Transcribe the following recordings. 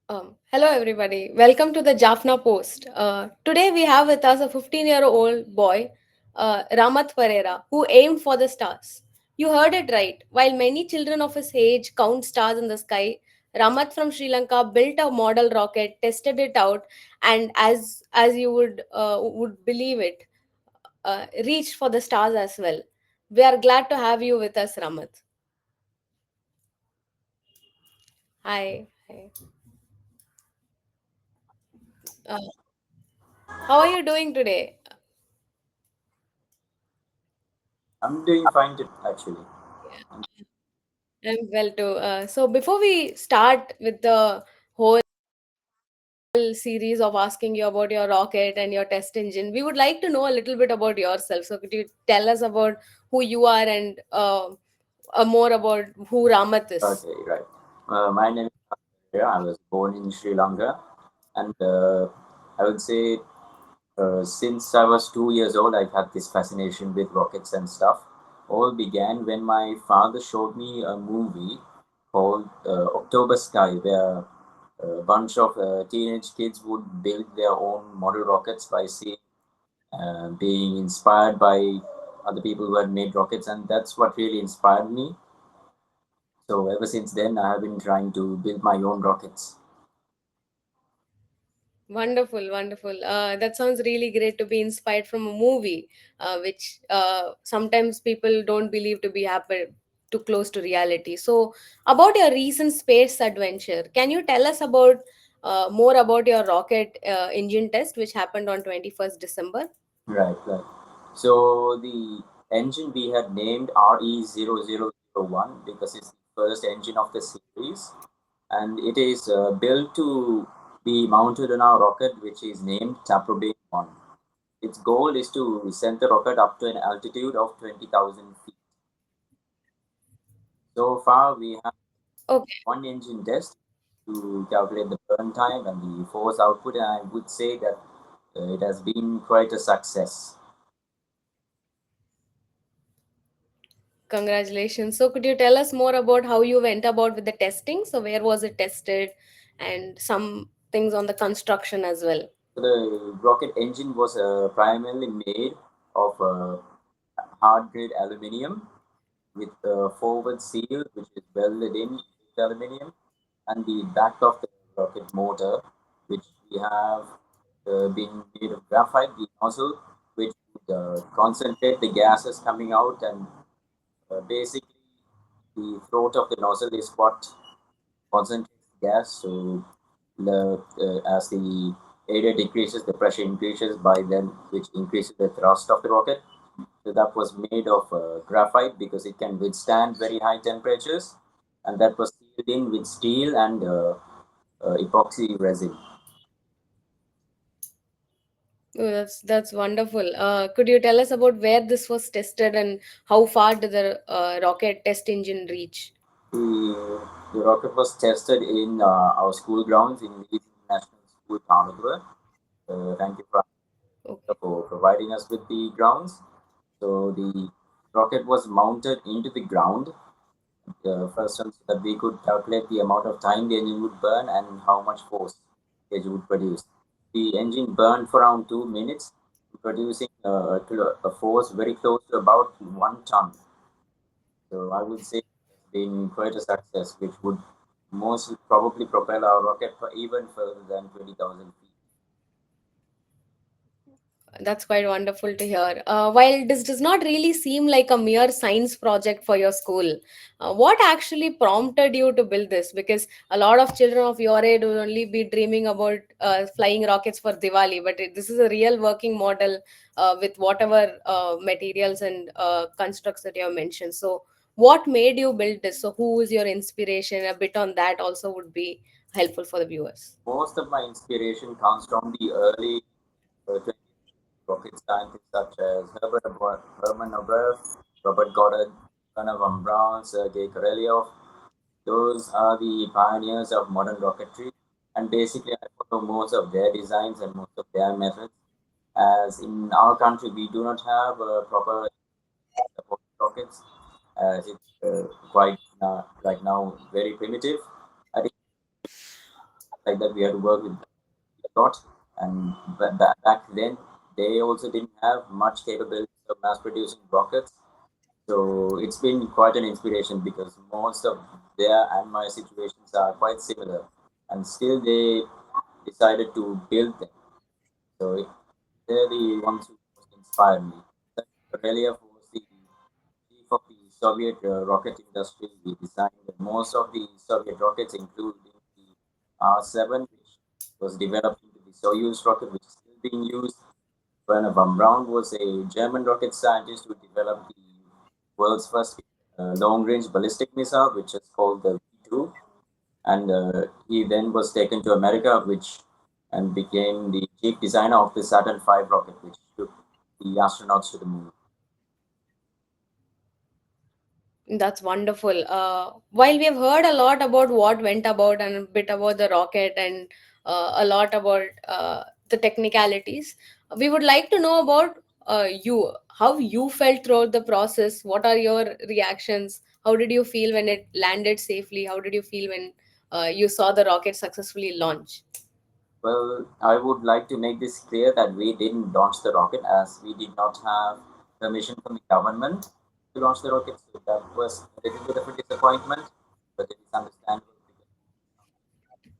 Hello, everybody. Welcome to the Jaffna Post. Today, we have with us a 15-year-old boy, Ramath Perera, who aimed for the stars. You heard it right. While many children of his age count stars in the sky, Ramath from Sri Lanka built a model rocket, tested it out, and as you would believe it, reached for the stars as well. We are glad to have you with us, Ramath. Hi. Hi. Uh, how are you doing today? I'm doing fine today, actually. I'm well too. So before we start with the whole series of asking you about your rocket and your test engine, we would like to know a little bit about yourself. So could you tell us about who you are and more about who Ramath is? Okay, right. My name is Ramath Perera. I was born in Sri Lanka, and I would say since I was 2 years old, I've had this fascination with rockets and stuff. All began when my father showed me a movie called October Sky, where a bunch of teenage kids would build their own model rockets by seeing, being inspired by other people who had made rockets, and that's what really inspired me. So ever since then, I have been trying to build my own rockets. Wonderful, wonderful. That sounds really great to be inspired from a movie, which sometimes people don't believe to be happen too close to reality. So, about your recent space adventure, can you tell us about more about your rocket engine test, which happened on 21st December? Right, right. So the engine we had named RE0001 because it's the first engine of the series, and it is built to be mounted on our rocket, which is named Taprobane 1. Its goal is to send the rocket up to an altitude of 20,000 feet. So far, we have Okay. one engine test to calculate the burn time and the force output, and I would say that it has been quite a success. Congratulations. So, could you tell us more about how you went about with the testing? So, where was it tested, and some things on the construction as well? So the rocket engine was primarily made of hard grade aluminium with a forward seal which is welded in with aluminium, and the back of the rocket motor, which we have been made of graphite, the nozzle which would concentrate the gases coming out, and basically the throat of the nozzle is what concentrates gas. So as the area decreases, the pressure increases by then, which increases the thrust of the rocket. So that was made of graphite because it can withstand very high temperatures, and that was sealed in with steel and epoxy resin. Oh, that's wonderful. Could you tell us about where this was tested and how far did the rocket test engine reach? The rocket was tested in our school grounds in Leeds National School, Tamil. Thank you Okay. for providing us with the grounds. So the rocket was mounted into the ground first one so that we could calculate the amount of time the engine would burn and how much force the engine would produce. The engine burned for around 2 minutes, producing a force very close to about 1 ton. So I would say it's been quite a success, which would most probably propel our rocket for even further than 20,000 feet. That's quite wonderful to hear. While this does not really seem like a mere science project for your school, what actually prompted you to build this? Because a lot of children of your age will only be dreaming about flying rockets for Diwali, but this is a real working model with whatever materials and constructs that you have mentioned. So, what made you build this? So, who is your inspiration? A bit on that also would be helpful for the viewers. Most of my inspiration comes from the early 20th rocket scientists such as Herman Oberth, Robert Goddard, Werner von Braun, Sergei Korolev. Those are the pioneers of modern rocketry, and basically, I follow most of their designs and most of their methods. As in our country, we do not have proper support rockets, as it's quite right now very primitive. I think like that we had to work with a lot. And back then, they also didn't have much capability of mass producing rockets. So it's been quite an inspiration because most of their and my situations are quite similar, and still they decided to build them. So they're the ones who most inspired me. Pereliev was the chief of the Soviet rocket industry. He designed most of the Soviet rockets, including the R-7, which was developed into the Soyuz rocket, which is still being used. Werner von Braun was a German rocket scientist who developed the world's first long-range ballistic missile, which is called the V-2. And he then was taken to America, which and became the chief designer of the Saturn V rocket, which took the astronauts to the moon. That's wonderful. While we've heard a lot about what went about and a bit about the rocket and a lot about the technicalities, we would like to know about you, how you felt throughout the process. What are your reactions? How did you feel when it landed safely? How did you feel when you saw the rocket successfully launch? Well, I would like to make this clear that we didn't launch the rocket as we did not have permission from the government to launch the rocket. So that was a little bit of a disappointment, but it is understandable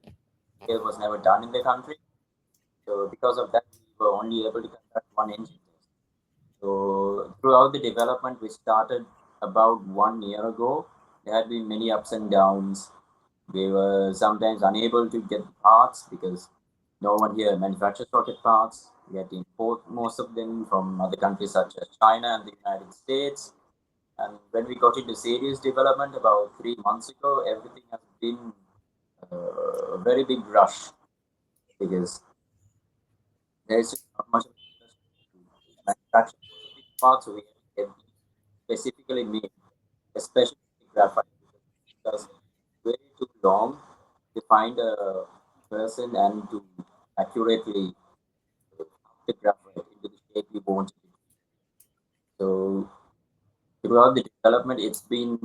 because scale was never done in the country. So because of that, we were only able to conduct one engine test. So throughout the development, which started about 1 year ago, there had been many ups and downs. We were sometimes unable to get parts because no one here manufactures rocket parts. We had to import most of them from other countries such as China and the United States. And when we got into serious development about 3 months ago, everything has been a very big rush because there is just not much of interest to manufacture most of these parts. So we have to get these specifically made, especially the graphite, because it does way too long to find a person and to accurately put the graphite into the shape you want it. So throughout the development, it's been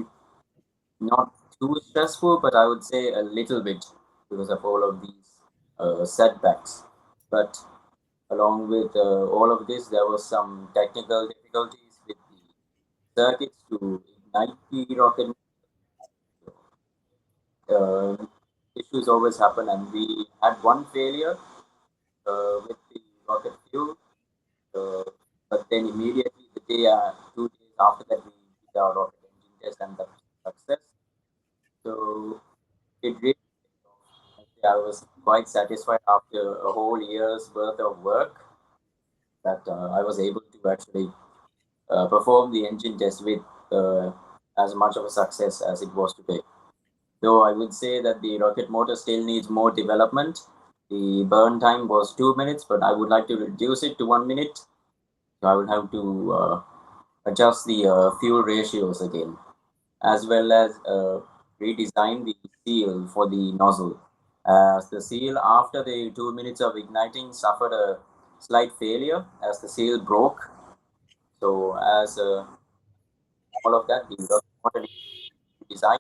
not too stressful, but I would say a little bit because of all of these setbacks. But along with all of this, there was some technical difficulties with the circuits to ignite the rocket. Uh, Issues always happen, and we had one failure with the rocket fuel. Uh, but then immediately, 2 days after that, we did our rocket engine test, and that was a success. So it really paid off. I was quite satisfied after a whole year's worth of work that I was able to actually perform the engine test with as much of a success as it was today. Though I would say that the rocket motor still needs more development. The burn time was 2 minutes, but I would like to reduce it to 1 minute. So I would have to adjust the fuel ratios again, as well as redesign the seal for the nozzle. As the seal, after the 2 minutes of igniting, suffered a slight failure as the seal broke. So as all of that, the rocket motor needs to be redesigned,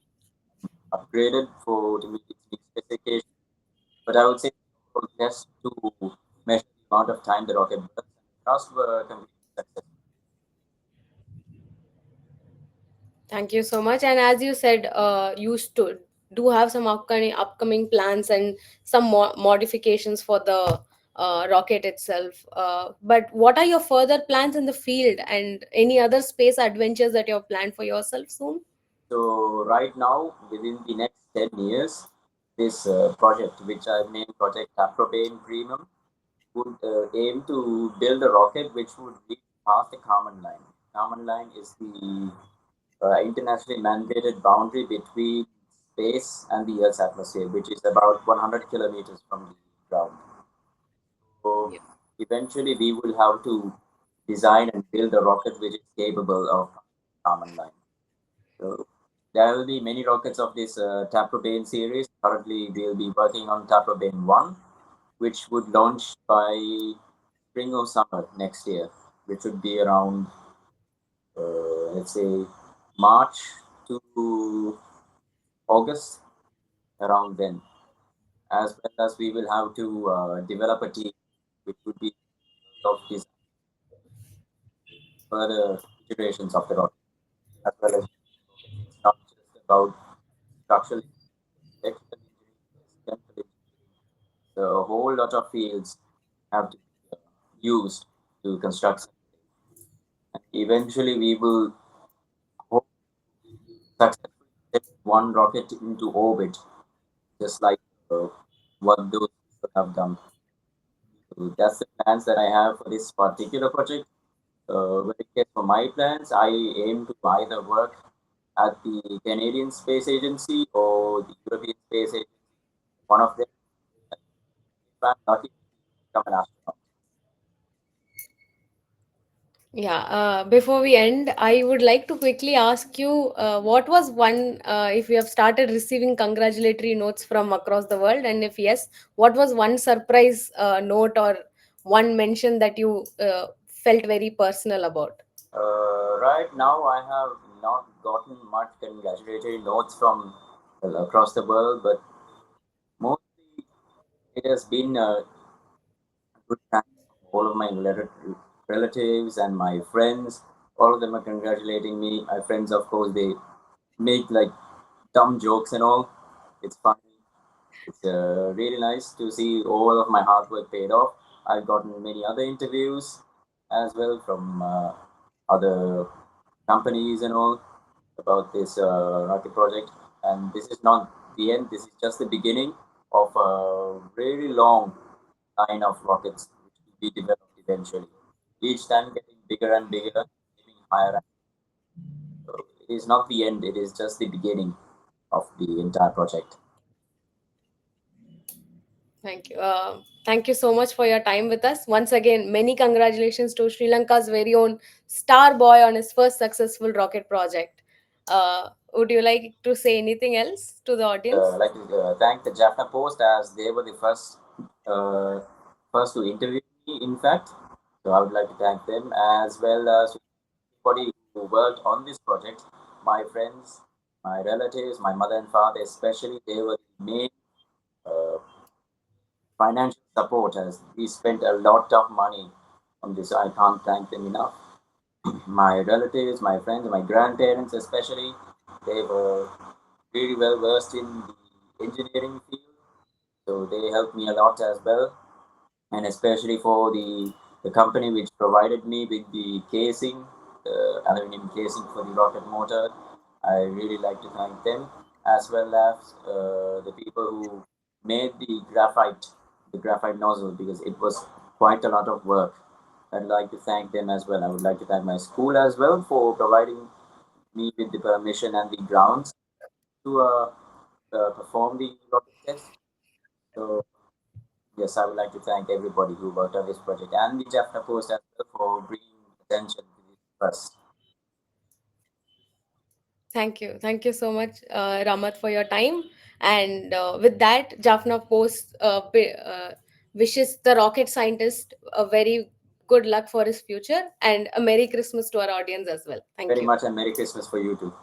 upgraded for to meet its new specifications. But I would say overall test to measure the amount of time the rocket burns and the thrust were completely successful. Thank you so much. And as you said, you do have some upcoming plans and some modifications for the rocket itself. But what are your further plans in the field and any other space adventures that you have planned for yourself soon? So right now, within the next 10 years, this project, which I've named Project Aprobane Premium, would aim to build a rocket which would reach past the Kármán line. Kármán line is the internationally mandated boundary between space and the Earth's atmosphere, which is about 100 kilometers from the ground. So eventually, we will have to design and build a rocket which is capable of common line. So there will be many rockets of this Taprobane series. Currently, we'll be working on Taprobane 1, which would launch by spring or summer next year, which would be around, let's say, March to August, around then. as well as we will have to develop a team which would be capable of designing further iterations of the rocket, as well as rockets. It's not just about structural engineering, electrical engineering, there's chemical engineering. So a whole lot of fields have to be used to construct something. And eventually, we will hope to successfully send one rocket into orbit, just like uh, what those people have done. So that's the plans that I have for this particular project. When it gets for my plans, I aim to either work at the Canadian Space Agency or the European Space Agency, one of them. If I'm lucky, become an astronaut. Yeah, before we end, I would like to quickly ask you what was one, if you have started receiving congratulatory notes from across the world, and if yes, what was one surprise note or one mention that you felt very personal about? Right now, I have not gotten much congratulatory notes from well, across the world, but mostly it has been good time from all of my relatives and my friends. All of them are congratulating me. My friends, of course, they make like dumb jokes and all. It's funny. It's really nice to see all of my hard work paid off. I've gotten many other interviews as well from other companies and all about this rocket project. And this is not the end. This is just the beginning of a really long line of rockets which will be developed eventually. Each time getting bigger and bigger, aiming higher. So it is not the end. It is just the beginning of the entire project. Thank you. Thank you so much for your time with us. Once again, many congratulations to Sri Lanka's very own star boy on his first successful rocket project. Would you like to say anything else to the audience? Like to thank the Jaffna Post as they were the uh, first to interview me. In fact, so I would like to thank them as well as everybody who worked on this project. My friends, my relatives, my mother and father, especially, they were the main uh, financial support as we spent a lot of money on this. I can't thank them enough. My relatives, my friends, my grandparents, especially, they were really well versed in the engineering field, so they helped me a lot as well. And especially for the company which provided me with the casing, the aluminum casing for the rocket motor, I really like to thank them, as well as the people who made the graphite nozzle, because it was quite a lot of work. I'd like to thank them as well. I would like to thank my school as well for providing me with the permission and the grounds to perform the rocket test. So yes, I would like to thank everybody who worked on this project and the Jaffna Post as well for bringing attention to this first. Thank you. Thank you so much, Ramath, for your time. And with that, Jaffna Post wishes the rocket scientist a very good luck for his future and a Merry Christmas to our audience as well. Thank Very you. much and Merry Christmas for you too.